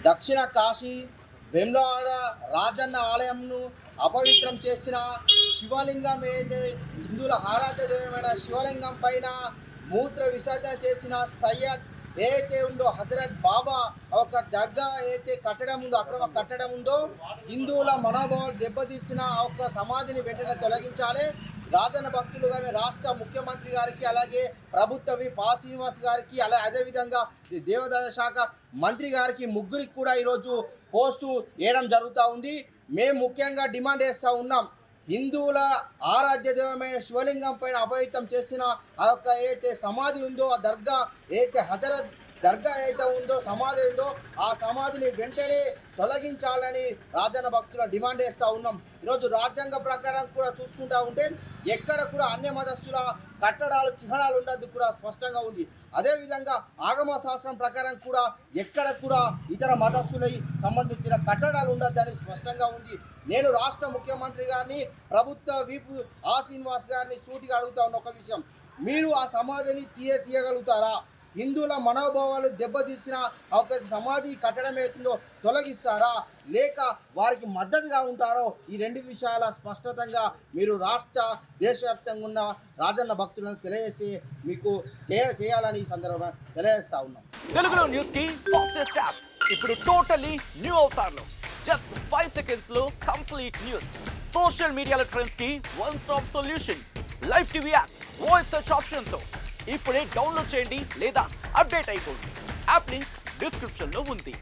దక్షిణ కాశీ వేములవాడ రాజన్న ఆలయంను అపవిత్రం చేసిన శివలింగం ఏదైతే హిందువుల ఆరాధ్య దైవమైన శివలింగం పైన మూత్ర విసర్జన చేసిన సయ్యద్ ఏదైతే ఉందో హజరత్ బాబా ఒక దర్గా ఏదైతే కట్టడం ఉందో అక్రమ కట్టడం ఉందో హిందువుల మనోభావాలు దెబ్బతీసిన ఒక సమాధిని వెంటనే తొలగించాలి. రాజన్న భక్తులుగా రాష్ట్ర ముఖ్యమంత్రి గారికి అలాగే ప్రభుత్వ పా శ్రీనివాస్ గారికి అదేవిధంగా దేవాదాయ శాఖ మంత్రి గారికి ముగ్గురికి కూడా ఈరోజు పోస్టు వేయడం జరుగుతూ ఉంది. మేము ముఖ్యంగా డిమాండ్ చేస్తూ ఉన్నాం, హిందువుల ఆరాధ్య దైవమైన శివలింగం పైన అపవిత్రం చేసిన ఆ యొక్క ఏదైతే సమాధి ఉందో ఆ దర్గా ఏదైతే హజరత్ దర్గా ఏదైతే ఉందో సమాధి ఉందో ఆ సమాధిని వెంటనే తొలగించాలని రాజన్న భక్తులను డిమాండ్ చేస్తూ ఉన్నాం. ఈరోజు రాజ్యాంగ ప్రకారం కూడా చూసుకుంటూ ఉంటే ఎక్కడ కూడా అన్య మతస్థుల కట్టడాలు చిహ్నాలు ఉండదు కూడా స్పష్టంగా ఉంది. అదేవిధంగా ఆగమ శాస్త్రం ప్రకారం కూడా ఎక్కడ కూడా ఇతర మతస్థులై సంబంధించిన కట్టడాలు ఉండద్దని స్పష్టంగా ఉంది. నేను రాష్ట్ర ముఖ్యమంత్రి గారిని ప్రభుత్వ వీపు ఆ శ్రీనివాస్ గారిని సూటిగా అడుగుతా ఉన్న ఒక విషయం, మీరు ఆ సమాధిని తీయగలుగుతారా? హిందువుల మనోభావాలు దెబ్బతీసిన ఒక సమాధి కట్టడం ఏతుందో తొలగిస్తారా లేక వారికి మద్దతుగా ఉంటారో ఈ రెండు విషయాల స్పష్టతంగా మీరు రాష్ట్ర దేశవ్యాప్తంగా ఉన్న రాజన్న భక్తులను తెలియజేసి మీకు చేయాలని ఈ సందర్భంగా తెలియజేస్తా ఉన్నాం. తెలుగులో న్యూస్ కి ఫాస్టెస్ట్ యాప్ ఇప్పుడు టోటలీ న్యూ అవతార్లో జస్ట్ 5 seconds లో కంప్లీట్ న్యూస్, సోషల్ మీడియాలో ట్రెండ్స్ కి one stop solution, live TV app voice search option తో ఇప్పుడే డౌన్లోడ్ చేయండి లేదా అప్డేట్ అయిపోండి. యాప్ లింక్ డిస్క్రిప్షన్ లో ఉంది.